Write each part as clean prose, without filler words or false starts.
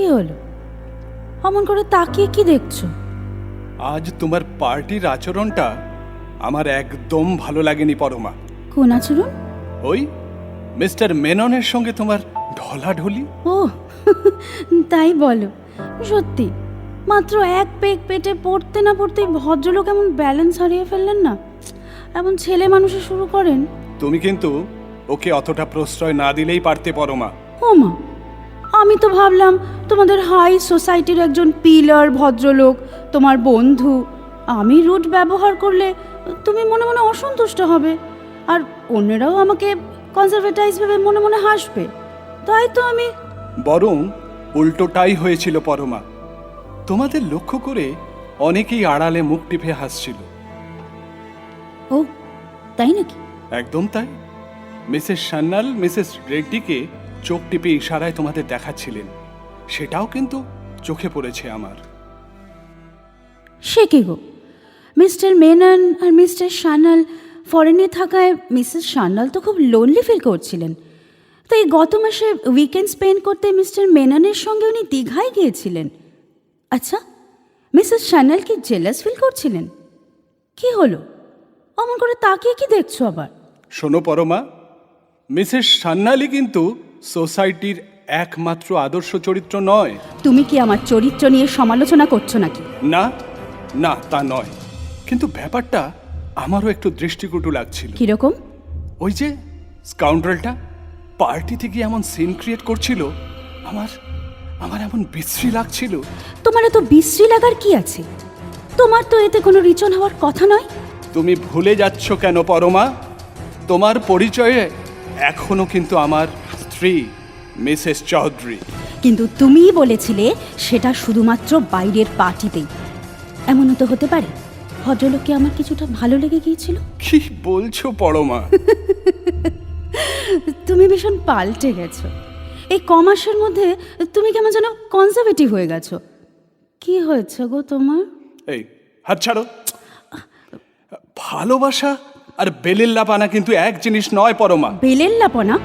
কি হলো? অমন করে তাকিয়ে কি দেখছো? আজ তোমার পার্টির আচরণটা আমার একদম ভালো লাগেনি পরমা। কোন আচরণ? ওই মিস্টার মেননের সঙ্গে তোমার ঢলাঢলি। ও তাই বলো? সত্যি মাত্র এক পেক পেটে পড়তে না পড়তেই ভদ্রলোক এমন ব্যালেন্স হারিয়ে ফেললেন না। এমন ছেলে মানুষে শুরু করেন। তুমি কিন্তু ওকে অতটা প্রশ্রয় না দিলেই পারতে পরমা। ও মা, আমি তো ভাবলাম তোমাদের হাই সোসাইটির একজন পিলার ভদ্রলোক, তোমার বন্ধু। আমি রুট ব্যবহার করলে তুমি মনে মনে অসন্তুষ্ট হবে, আর অন্যরাও আমাকে কনজারভেটাইজ ভেবে মনে মনে হাসবে। তাই তো আমি। বরং উল্টোটাই হয়েছিল পরমা। তোমাদের লক্ষ্য করে অনেকেই আড়ালে মুখ টিপে হাসছিল। ও তাই নাকি? একদম তাই। মিসেস সান্যাল মিসেস রেড্ডিকে চোখ টিপে ইশারায় তোমাদের দেখাচ্ছিলেন, সেটাও কিন্তু চোখে পড়েছে আমার। সে কি গো, মিস্টার মেনন আর মিস্টার সান্যাল ফরেনে থাকায় মিসেস সান্যাল তো খুব লোনলি ফিল করছিলেন। তো এই গত মাসে উইকেন্ড স্পেন্ড করতে মিস্টার মেননের সঙ্গে উনি দীঘায় গিয়েছিলেন। আচ্ছা, মিসেস সান্যাল কি জেলাস ফিল করছিলেন? কি হলো, অমন করে তাকিয়ে কি দেখছো আবার? শোনো পরমা, মিসেস সান্যালই কিন্তু সোসাইটির একমাত্র আদর্শ চরিত্র নয়। তুমি কি আমার চরিত্র নিয়ে সমালোচনা করছো নাকি? না না, তা নয়, কিন্তু ব্যাপারটা আমারও একটু দৃষ্টিকটু লাগছিল। কিরকম? ওই যে স্কাউন্ডারটা পার্টিতে গিয়ে এমন সিন ক্রিয়েট করছিল, আমার আমার এমন বিশ্রী লাগছিল। তোমার এত বিশ্রী লাগার কি আছে? তোমার তো এতে কোনো রিচন হওয়ার কথা নয়। তুমি ভুলে যাচ্ছ কেন পরমা? তোমার পরিচয়ে এখনো কিন্তু আমার স্ত্রী মিসেস চৌধুরী। কিন্তু তুমিই বলেছিলে সেটা শুধুমাত্র বাইরের পার্টিতেই। এমনও তো হতে পারে ভদ্রলোককে আমার কিছুটা ভালো লেগে গিয়েছিল। কি বলছো পরমা? তুমি ভীষণ পাল্টে গেছো এই কমাসের মধ্যে। তুমি কেমন যেন কনজারভেটিভ হয়ে গেছো। কি হয়েছে গো তোমার? এই হাত ছাড়ো। ভালোবাসা আর বেলেল্লাপানা কিন্তু এক জিনিস নয় পরমা। বেলেল্লাপনা?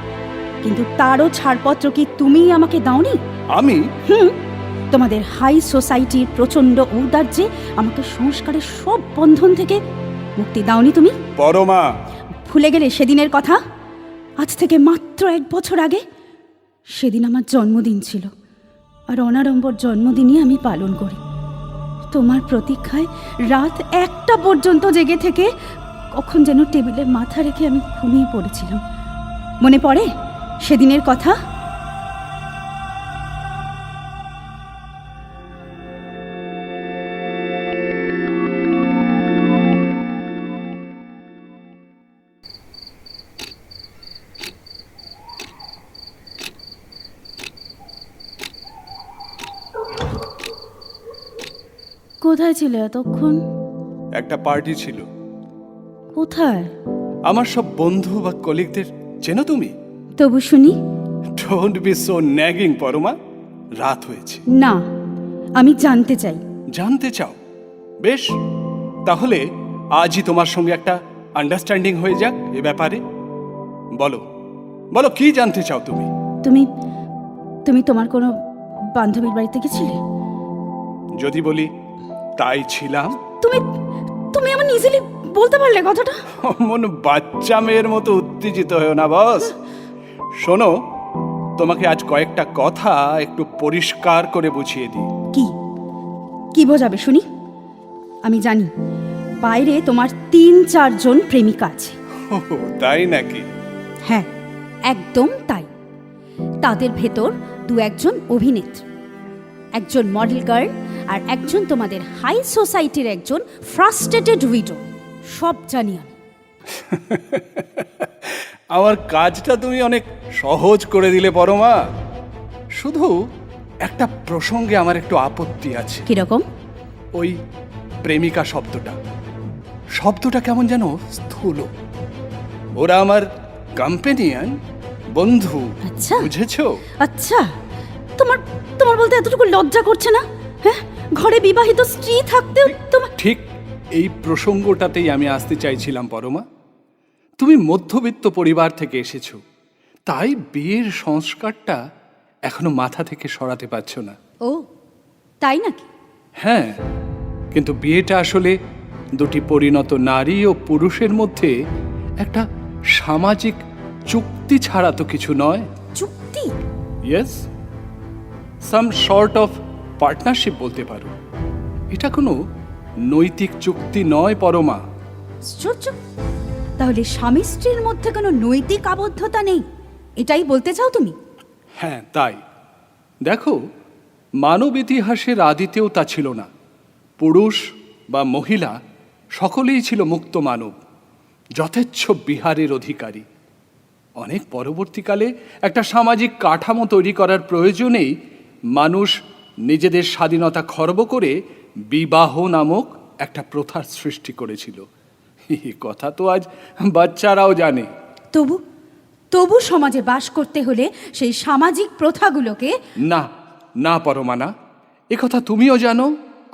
কিন্তু তারও ছাড়পত্র কি তুমিই আমাকে দাওনি? আমি? তোমাদের হাই সোসাইটির প্রচণ্ড ঔদার্যে আমাকে সংস্কারের সব বন্ধন থেকে মুক্তি দাওনি তুমি? পরমা, ভুলে গেলে সেদিনের কথা? আজ থেকে মাত্র 1 বছর আগে সেদিন আমার জন্মদিন ছিল, আর অনাড়ম্বর জন্মদিনই আমি পালন করি। তোমার প্রতীক্ষায় রাত 1টা পর্যন্ত জেগে থেকে কখন যেন টেবিলে মাথা রেখে আমি ঘুমিয়ে পড়েছিলাম। মনে পড়ে সেদিনের কথা? কোথায় ছিলে এতক্ষণ? একটা পার্টি ছিল। কোথায়? আমার সব বন্ধু বা কলিগদের চেনো তুমি? তবু শুনি। Don't be so nagging Parama. রাত হয়েছে। না, আমি জানতে চাই। জানতে চাও? বেশ, তাহলে আজই তোমার সঙ্গে একটা আন্ডারস্ট্যান্ডিং হয়ে যাক এ ব্যাপারে। বলো বলো, কি জানতে চাও তুমি? তুমি তুমি তোমার কোনো বান্ধবীর বাড়িতে গেছিলে? যদি বলি তাই ছিলাম। তুমি তুমি আমার ইজিলি বলতে পারলে কথাটা? অমন বাচ্চা মেয়ের মতো উত্তেজিত হয়েও না বস। শোনো, তোমাকে আজ কয়েকটা কথা একটু পরিষ্কার করে বুঝিয়ে দিই। কি কি বোঝাবে শুনি? আমি জানি বাইরে তোমার 3-4 জন প্রেমিকা আছে। তাই নাকি? হ্যাঁ, একদম তাই। তাদের ভেতর 2-1 জন অভিনেত্রী, একজন মডেল গার্ল, আর একজন তোমাদের হাই সোসাইটির একজন ফ্রাস্ট্রেটেড উইডো। সব জানি আমি। আমার কাজটা তুমি অনেক সহজ করে দিলে পরমা। শুধু একটা প্রসঙ্গে আমার একটু আপত্তি আছে। কিরকম? ওই প্রেমিকা শব্দটা কেমন যেন স্থূল। ওরা আমার কম্পেনিয়ান, বন্ধু। আচ্ছা বুঝেছো? আচ্ছা, তোমার তোমার বলতে এতটুকু লজ্জা করছে না? হ্যাঁ, ঘরে বিবাহিত স্ত্রী থাকতেও তোমার। ঠিক এই প্রসঙ্গটাতেই আমি আসতে চাইছিলাম পরমা। তুমি মধ্যবিত্ত পরিবার থেকে এসেছো, তাই বিয়ের সংস্কারটা এখনো মাথা থেকে সরাতে পারছো না। ও তাই নাকি? হ্যাঁ, কিন্তু বিয়েটা আসলে দুটি পরিণত নারী ও পুরুষের মধ্যে একটা সামাজিক চুক্তি ছাড়া তো কিছু নয়। চুক্তি? Yes, some short of partnership বলতে পারো। এটা কোনো নৈতিক চুক্তি নয় পরমা। আশ্চর্য! তাহলে স্বামী স্ত্রীর মধ্যে কোনো নৈতিক আবদ্ধতা নেই, এটাই বলতে চাও তুমি? হ্যাঁ, তাই। দেখো, মানব ইতিহাসের আদিতেও তা ছিল না। পুরুষ বা মহিলা সকলেই ছিল মুক্ত মানব, যথেচ্ছ বিহারের অধিকারী। অনেক পরবর্তীকালে একটা সামাজিক কাঠামো তৈরি করার প্রয়োজনেই মানুষ নিজেদের স্বাধীনতা খর্ব করে বিবাহ নামক একটা প্রথার সৃষ্টি করেছিল। এই কথা তো আজ বাচ্চারাও জানে। তবু তবু সমাজে বাস করতে হলে সেই সামাজিক প্রথাগুলোকে... না না পরমা, না। একথা তুমিও জানো,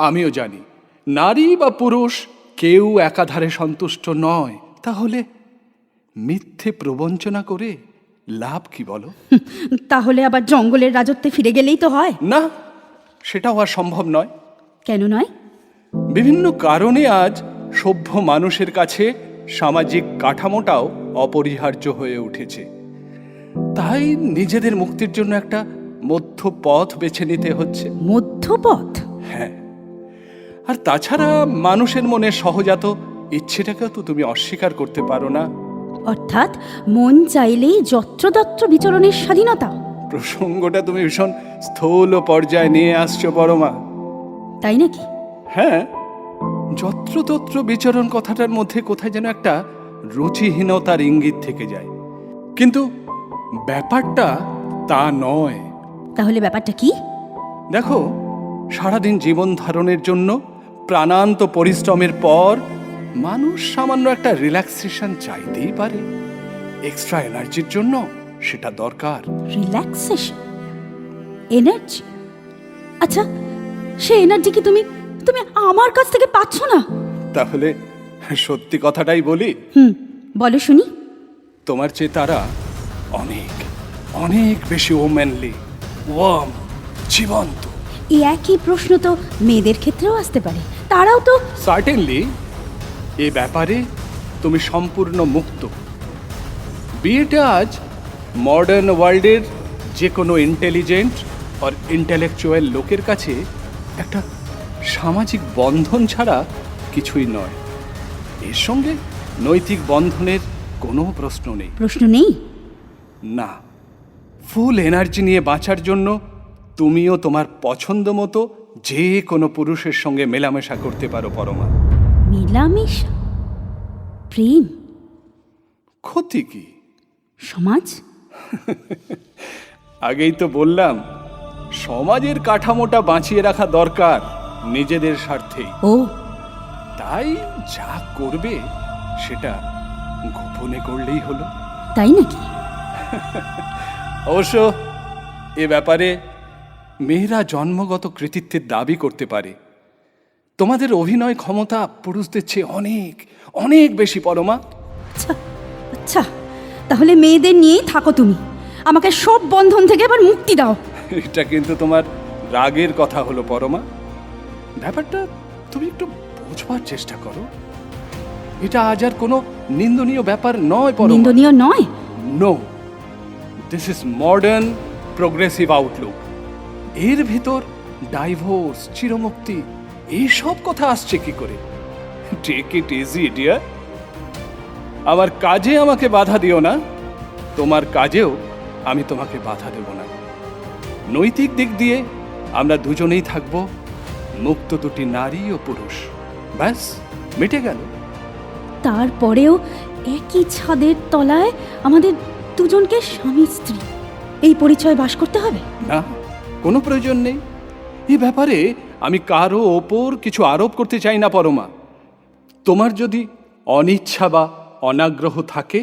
আমিও জানি। নারী বা পুরুষ কেউ একাধারে সন্তুষ্ট নয়। তাহলে মিথ্যে প্রবঞ্চনা করে লাভ কি বলো? তাহলে আবার জঙ্গলের রাজত্বে ফিরে গেলেই তো হয়। না, সেটাও আর সম্ভব নয়। কেন নয়? বিভিন্ন কারণে আজ সভ্য মানুষের কাছে সামাজিক কাঠামোটাও অপরিহার্য হয়ে উঠেছে। তাই নিজেদের মুক্তির জন্য একটা মধ্যপথ বেছে নিতে হচ্ছে। মধ্যপথ? হ্যাঁ, আর তাছাড়া মানুষের মনে সহজাত ইচ্ছেটাকেও তো তুমি অস্বীকার করতে পারো না। অর্থাৎ মন চাইলেই যত্রতত্র বিচরণের স্বাধীনতা? প্রসঙ্গটা তুমি ভীষণ স্থূল পর্যায়ে নিয়ে আসছো পরমা। তাই নাকি? হ্যাঁ, যত্রতত্র বিচরণ কথাটার মধ্যে কোথায় যেন একটা রুচিহীনতার ইঙ্গিত থেকে যায়। কিন্তু ব্যাপারটা তা নয়। তাহলে ব্যাপারটা কি? দেখো, সারাদিন জীবন ধারণের জন্য প্রাণান্ত পরিশ্রমের পর মানুষ সামান্য একটা রিল্যাক্সেশন চাইতেই পারে। এক্সট্রা এনার্জির জন্য সেটা দরকার। Relaxation, energy? আচ্ছা, সে এনার্জি কি তুমি তুমি আমার কাছ থেকে পাচ্ছ না? তাহলে সত্যি কথাটাই বলি। বলো শুনি। তোমার চেয়ে তারা অনেক অনেক বেশি ওম্যানলি, ওয়ার্ম, জীবন্ত। এই একই প্রশ্ন তো মেয়েদের ক্ষেত্রেও আসতে পারে, তারাও তো... সার্টেনলি, এ ব্যাপারে তুমি সম্পূর্ণ মুক্ত। বিয়েটা আজ মডার্ন ওয়ার্ল্ডের যে কোনো ইন্টেলিজেন্ট আর ইন্টেলেকচুয়াল লোকের কাছে একটা সামাজিক বন্ধন ছাড়া কিছুই নয়। এর সঙ্গে নৈতিক বন্ধনের কোনো প্রশ্ন নেই। প্রশ্ন নেই? না। ফুল এনার্জি নিয়ে বাঁচার জন্য তুমিও তোমার পছন্দ মতো যে কোনো পুরুষের সঙ্গে মেলামেশা করতে পারো পরমা। মেলামেশা? প্রেম? ক্ষতি কি? সমাজ? আগেই তো বললাম, সমাজের কাঠামোটা বাঁচিয়ে রাখা দরকার নিজেদের স্বার্থেই। ও, তাই যা করবে সেটা গোপনে করলেই হলো। তাই নাকি? অবশ্য এ ব্যাপারে মেয়েরা জন্মগত কৃতিত্বের দাবি করতে পারে। তোমাদের অভিনয় ক্ষমতা পুরুষদের চেয়ে অনেক অনেক বেশি পরমা। আচ্ছা আচ্ছা, তাহলে মেয়েদের নিয়েই থাকো তুমি। আমাকে সব বন্ধন থেকে এবার মুক্তি দাও। এটা কিন্তু তোমার রাগের কথা হলো পরমা। ব্যাপারটা তুমি একটু বোঝবার চেষ্টা করো। এটা আজ আর কোনো নিন্দনীয় ব্যাপার নয় পরমা। নিন্দনীয় নয়? No, this is modern progressive outlook. এর ভিতর ডাইভোর্স, চিরমুক্তি, এইসব কথা আসছে কি করে? Take it easy dear. আমার কাজে আমাকে বাধা দিও না, তোমার কাজেও আমি তোমাকে বাধা দেব না। নৈতিক দিক দিয়ে আমরা দুজনেই থাকব মুক্ত, দুটি নারী ও পুরুষ। ব্যাস, মিটে গেল। তারপরেও একই ছাদের তলায় আমাদের দুজনকে স্বামী স্ত্রী এই পরিচয় বাস করতে হবে? না, কোনো প্রয়োজন নেই। এই ব্যাপারে আমি কারো ওপর কিছু আরোপ করতে চাই না পরমা। তোমার যদি অনিচ্ছা বা অনাগ্রহ থাকে,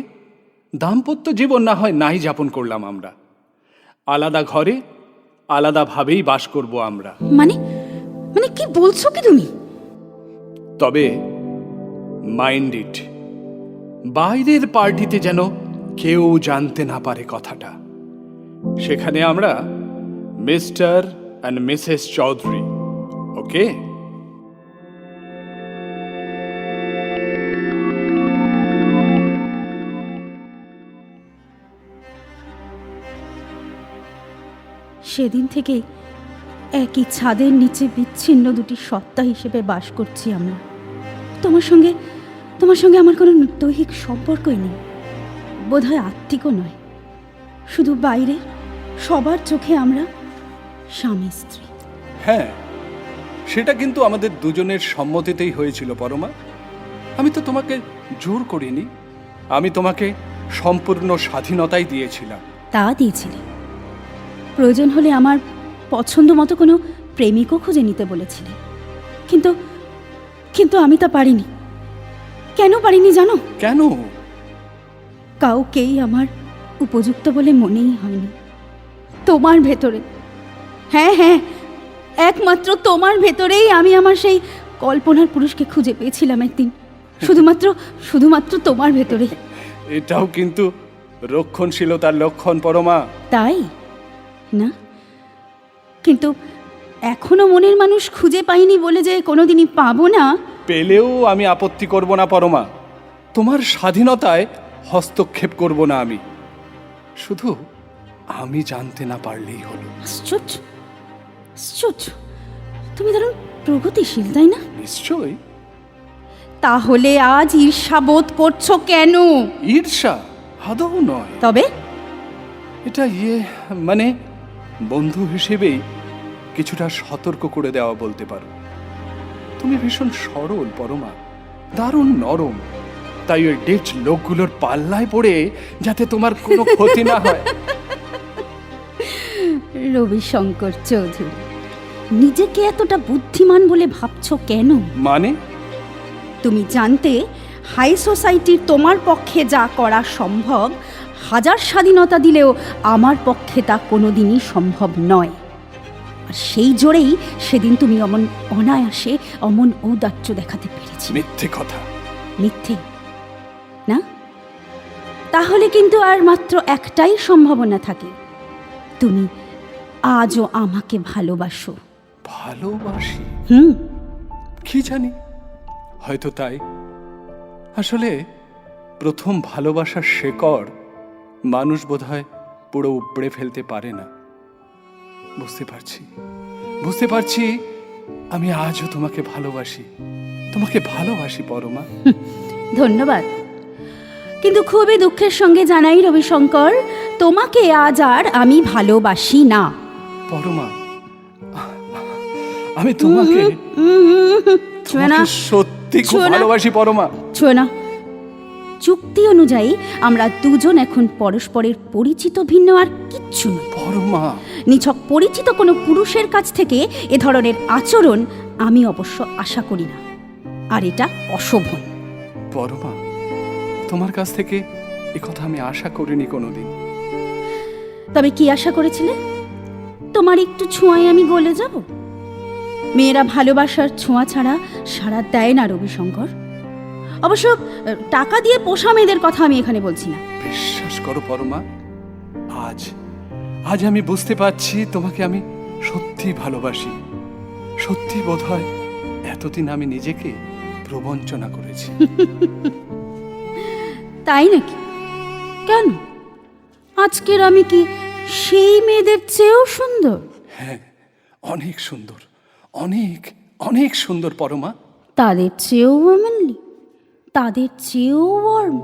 দাম্পত্য জীবন না হয় নাই যাপন করলাম আমরা। আলাদা ঘরে আলাদাভাবেই বাস করব আমরা। মানে মানে কি বলছো কি তুমি? তবে মাইন্ড ইট, বাইরের পার্টিতে যেন কেউ জানতে না পারে কথাটা। সেখানে আমরা mister and Mrs. Chaudhary. Okay? সেদিন থেকে একই ছাদের নিচে বিচ্ছিন্ন দুটি সত্তা হিসেবে বাস করছি আমরা। তোমার সঙ্গে আমার কোনো দৈহিক সম্পর্কই নেই, বোধহয় আত্মিকও নয়। শুধু বাইরে সবার চোখে আমরা স্বামী স্ত্রী। হ্যাঁ, সেটা কিন্তু আমাদের দুজনের সম্মতিতেই হয়েছিল পরমা। আমি তো তোমাকে জোর করিনি, আমি তোমাকে সম্পূর্ণ স্বাধীনতাই দিয়েছিলাম। তা দিয়েছিলে, প্রয়োজন হলে আমার পছন্দ মতো কোনো প্রেমিকও খুঁজে নিতে বলেছিলে, কিন্তু কিন্তু আমি তা পারিনি। কেন পারিনি জানো? কেন? কাউকেই আমার উপযুক্ত বলে মনেই হয়নি। তোমার ভেতরে, হ্যাঁ হ্যাঁ, একমাত্র তোমার ভেতরেই আমি আমার সেই কল্পনার পুরুষকে খুঁজে পেয়েছিলাম একদিন। শুধুমাত্র তোমার ভেতরে। এটাও কিন্তু রক্ষণশীলতার লক্ষণ পরমা। তাই না? কিন্তু এখনো মনের মানুষ খুঁজে পাইনি বলে যে কোনোদিনই পাবো না, পেলেও আমি আপত্তি করব না পরমা। তোমার স্বাধীনতায় হস্তক্ষেপ করব না আমি, শুধু আমি জানতে না পারলেই হলো। আশ্চর্য, তুমি দারুণ প্রগতিশীল, তাই না? নিশ্চয়ই। তাহলে আজ ঈর্ষাবোধ করছো কেন? ঈর্ষা আদৌ নয়, তবে এটা মানে বন্ধু হিসেবেই কিছুটা সতর্ক করে দেওয়া বলতে পারো। তুমি ভীষণ সরল পরমা, দারুণ নরম, তাই ওই ডেচ লোকগুলোর পাল্লায় পড়ে যাতে তোমার কোনো ক্ষতি না হয়। রবিশঙ্কর চৌধুরী, নিজেকে এতটা বুদ্ধিমান বলে ভাবছো কেন? মানে? তুমি জানতে হাই সোসাইটির তোমার পক্ষে যা করা সম্ভব, হাজার স্বাধীনতা দিলেও আমার পক্ষে তা কোনোদিনই সম্ভব নয়। আর সেই জোরেই সেদিন তুমি অমন অনায়াসে অমন ঔদার্য দেখাতে পেরেছি। মিথ্যে কথা। মিথ্যে না? তাহলে কিন্তু আর মাত্র একটাই সম্ভাবনা থাকে, তুমি আজও আমাকে ভালোবাসো। ভালোবাসি? হুম, কি জানি, হয়তো তাই। আসলে প্রথম ভালোবাসার শেকড় মানুষ বোধহয় পুরো উপড়ে ফেলতে পারে না। বুঝতে পারছি আমি আজও তোমাকে ভালোবাসি পরমা। ধন্যবাদ। কিন্তু খুবই দুঃখের সঙ্গে জানাই রবিশঙ্কর, তোমাকে আজ আর আমি ভালোবাসি না। পরমা, আমি তোমাকে সত্যি খুব ভালোবাসি পরমা। ছুঁয়ো না। চুক্তি অনুযায়ী আমরা দুজন এখন পরস্পরের পরিচিত, ভিন্ন আর কিচ্ছু নয়। পরমা, নিছক পরিচিত কোনো পুরুষের কাছ থেকে এ ধরনের আচরণ আমি অবশ্য আশা করি না, আর এটা অশোভন। পরমা, তোমার কাছ থেকে এ কথা আমি আশা করিনি কোনোদিন। তবে কি আশা করেছিলে? তোমার একটু ছোঁয়ায় আমি গলে যাব? মেয়েরা ভালোবাসার ছোঁয়া ছাড়া সাড়া দেয় না রবিশঙ্কর। অবশ্য টাকা দিয়ে পোষা মেয়েদের কথা আমি এখানে বলছি না। বিশ্বাস করো পরমা, আজ আমি বুঝতে পারছি তোমাকে আমি সত্যি ভালোবাসি। সত্যি বোধহয় এতদিন আমি নিজেকে প্রবঞ্চনা করেছি। তাই নাকি? কেন? আজকের আমি কি সেই মেয়েদের চেয়েও সুন্দর? হ্যাঁ, অনেক সুন্দর, অনেক সুন্দর পরমা। তাদের চেয়েও ওম্যানলি, তাদের চেয়েও ওয়ার্ম,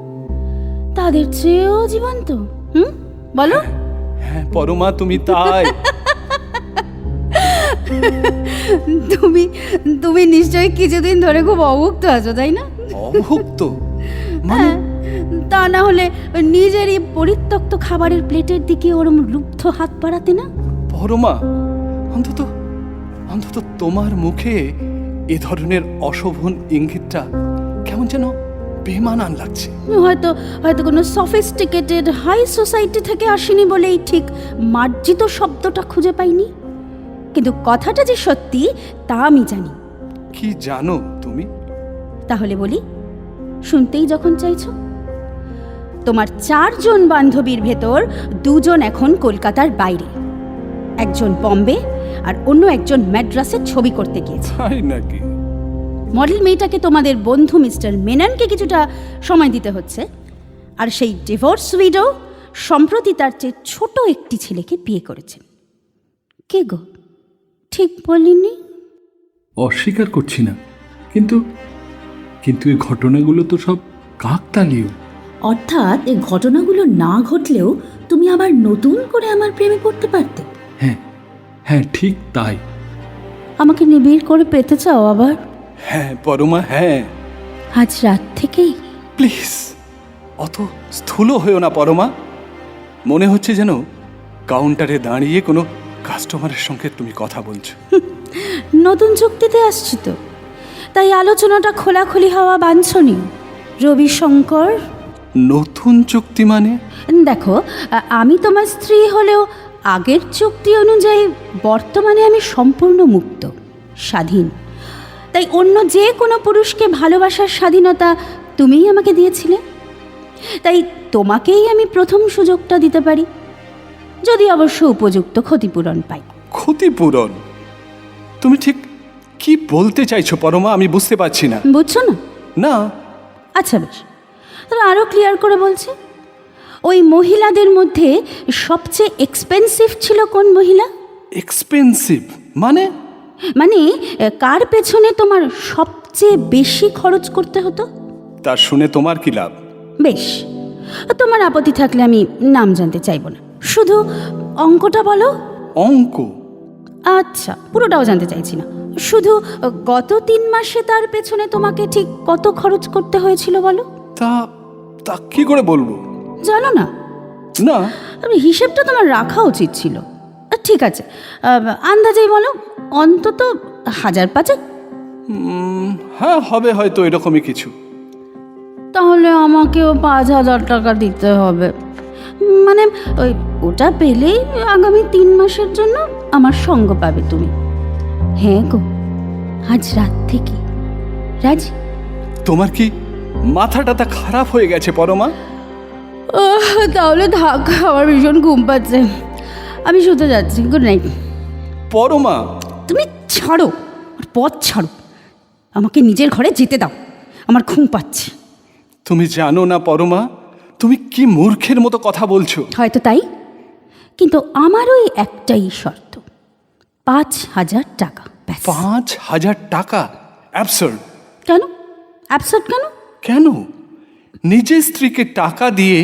তাদের চেয়েও জীবন্ত। বলো। হ্যাঁ পরমা, তুমি তাই। তুমি নিশ্চয়ই কিছুদিন ধরে খুব অভুক্ত আছো, তাই না? অভুক্ত মানে? তা না হলে নিজেরই পরিত্যক্ত খাবারের প্লেটের দিকে ওরম লুব্ধ হাত বাড়াতে না? পরমা, অন্তত তোমার মুখে এ ধরনের অশোভন ইঙ্গিতটা কেমন যেন বেমানান লাগছে। হয়তো কোনো সফিস্টিকেটেড হাই সোসাইটি থেকে আসেনি বলেই ঠিক মার্জিত শব্দটা খুঁজে পাইনি। কিন্তু কথাটা যে সত্যি তা আমি জানি। কি জানো তুমি? তাহলে বলি, শুনতেই যখন চাইছো। তোমার 4 জন বান্ধবীর ভেতর 2 জন এখন কলকাতার বাইরে, একজন বম্বে আর অন্য একজন ম্যাড্রাসের ছবি করতে গিয়েছে। তাই নাকি? মডেল মেয়েটাকে তোমাদের বন্ধু মিস্টার মেননকে কিছুটা সময় দিতে হচ্ছে, আর সেই ডিভোর্স উইডো সম্প্রতি তার চেয়ে ছোট একটি ছেলেকে বিয়ে করেছেন। কে গো, ঠিক বলিনি? অস্বীকার করছি না, কিন্তু কিন্তু এই ঘটনাগুলো তো সব কাকতালীয়। অর্থাৎ এই ঘটনাগুলো না ঘটলেও তুমি আবার নতুন করে আমার প্রেমে পড়তে পারতে। হ্যাঁ হ্যাঁ, ঠিক তাই। আমাকে নিবিড় করে পেতে চাও আবার? হ্যাঁ পরমা, হ্যাঁ। আজ রাত থেকেই? প্লিজ অত স্থূল হয়েও না পরমা। মনে হচ্ছে যেন কাউন্টারে দাঁড়িয়ে কোনো কাস্টমারের সঙ্গে তুমি কথা বলছো। নতুন চুক্তিতে আসছি তো, তাই আলোচনাটা খোলাখুলি হওয়া বাঞ্ছনীয়। রবিশঙ্কর, নতুন চুক্তি মানে? দেখো, আমি তোমার স্ত্রী হলেও আগের চুক্তি অনুযায়ী বর্তমানে আমি সম্পূর্ণ মুক্ত, স্বাধীন। তাই অন্য যে কোনো পুরুষকে ভালোবাসার স্বাধীনতা তুমিই আমাকে দিয়েছিলে। তাই তোমাকেই আমি প্রথম সুযোগটা দিতে পারি, যদি অবশ্য উপযুক্ত ক্ষতিপূরণ পাই। ক্ষতিপূরণ? তুমি ঠিক কি বলতে চাইছো পরমা? আমি বুঝতে পারছি না। বুঝছো না? না। আচ্ছা বেশ, তাহলে আরও ক্লিয়ার করে বলছি। ওই মহিলাদের মধ্যে সবচেয়ে এক্সপেন্সিভ ছিল কোন মহিলা? এক্সপেন্সিভ মানে? মানে কার পেছনে তোমার সবচেয়ে বেশি খরচ করতে হতো? তা শুনে তোমার কি লাভ? বেশ, তোমার আপত্তি থাকলে আমি নাম জানতে চাইব না, শুধু অঙ্কটা বলো। অঙ্ক? আচ্ছা, পুরোটাও জানতে চাইছি না, শুধু গত 3 মাসে তার পেছনে তোমাকে ঠিক কত খরচ করতে হয়েছিল বলো। তা তা কি করে বলবো? জানো না? না। হিসেবটা তোমার রাখা উচিত ছিল। ঠিক আছে, আন্দাজেই বলো, অন্তত 1000-500। হ্যাঁ, হবে হয়তো এরকমই কিছু। তাহলে আমাকেও 5000 টাকা দিতে হবে। মানে ওটা পেলেই আগামী 3 মাসের জন্য আমার সঙ্গ পাবে তুমি। হ্যাঁ গো, আজ রাত থেকে রাজি? তোমার কি মাথাটা খারাপ হয়ে গেছে পরমা? তাহলে থাক, আমার ভীষণ ঘুম পাচ্ছে, আমি শুতে যাচ্ছি। Good night. পরমা, তুমি ছাড়ো, পথ ছাড়ো, আমাকে নিজের ঘরে যেতে দাও, আমার ঘুম পাচ্ছে। তুমি জানো না পরমা, তুমি কি মূর্খের মতো কথা বলছো। হয়তো তাই, কিন্তু আমার ওই একটাই শর্ত, 5000 টাকা। 5000 টাকা? অ্যাবসার্ড। কেন অ্যাবসার্ড? কেন? কেন? নিজের স্ত্রীকে টাকা দিয়ে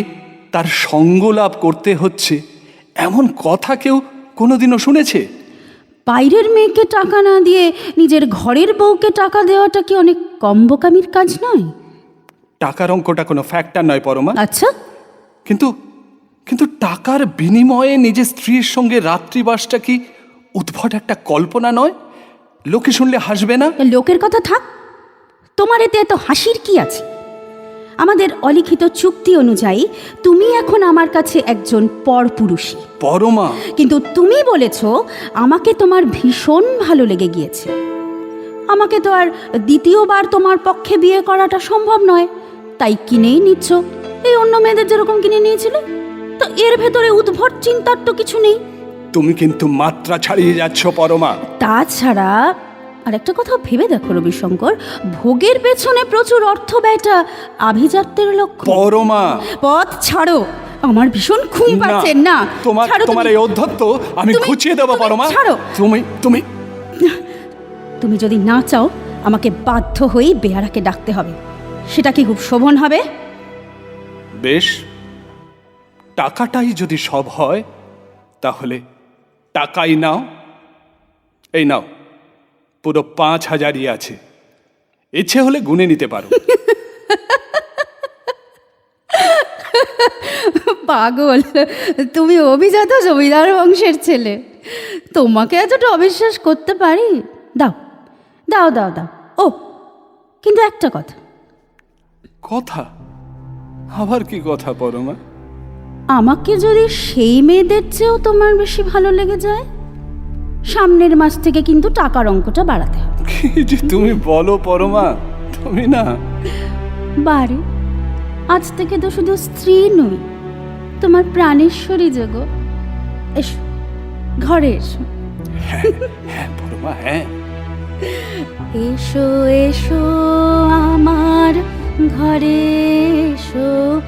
তার সঙ্গ লাভ করতে হচ্ছে, এমন কথা কেউ কোনোদিনও শুনেছে? বাইরের মেয়েকে টাকা না দিয়ে নিজের ঘরের বউকে টাকা দেওয়াটা কি অনেক কম বোকামির কাজ নয়? টাকার অঙ্কটা কোনো ফ্যাক্টর নয় পরমা। আচ্ছা, কিন্তু কিন্তু টাকার বিনিময়ে নিজের স্ত্রীর সঙ্গে রাত্রিবাসটা কি উদ্ভট একটা কল্পনা নয়? লোকে শুনলে হাসবে না? লোকের কথা থাক, তোমার এতে এত হাসির কি আছে? আমাদের অলিখিত চুক্তি অনুযায়ী তুমি এখন আমার কাছে একজন পরপুরুষী। পরমা, কিন্তু তুমি বলেছ আমাকে তোমার ভীষণ ভালো লেগে গিয়েছে। আমাকে তো আর দ্বিতীয়বার তোমার পক্ষে বিয়ে করাটা সম্ভব নয়, তাই কিনেই নিচ্ছ, এই অন্য মেয়েদের যেরকম কিনে নিয়েছিলে। তো এর ভেতরে উদ্ভট চিন্তার তো কিছু নেই। তুমি কিন্তু মাত্রা ছাড়িয়ে যাচ্ছ পরমা। তাছাড়া আর একটা কথা ভেবে দেখো রবিশঙ্কর, ভোগের পেছনে প্রচুর অর্থ ব্যয়টা আভিজাত্যের লক্ষ্য। পরমা, পথ ছাড়ো, আমার ভীষণ ঘুম পাচ্ছে। না, তোমার ছাড়ো তোমার তুমি। এই অধ্যত্ব আমি তুমি- ঘুচিয়ে দেবো তুমি পরমা। ছাড়ো। তুমি তুমি তুমি যদি না চাও, আমাকে বাধ্য হয়েই বেহারাকে ডাকতে হবে। সেটা কি খুব শোভন হবে? বেশ, টাকাটাই যদি সব হয় তাহলে টাকাই নাও। এই নাও, পুরো 5000ই আছে, ইচ্ছে হলে গুনে নিতে পারো। পাগল, তুমি অভিজাত জমিদার বংশের ছেলে, তোমাকে এতটা অবিশ্বাস করতে পারি? দাও দাও দাও দাও। ও, কিন্তু একটা কথা। কথা? আবার কি কথা পরমা? আমাকে যদি সেই মেয়েদের চেয়েও তোমার বেশি ভালো লেগে যায়, সামনের মাস থেকে কিন্তু টাকার অঙ্কটা বাড়াতে হবে। কি যে তুমি বলো পরমা, তুমি না। বারে, আজ থেকে তো শুধু স্ত্রী নই, তোমার প্রাণেশ্বরী যোগ। এসো, ঘরে এসো। হ্যাঁ বড় মা, হ্যাঁ। এসো এসো আমার ঘরে এসো,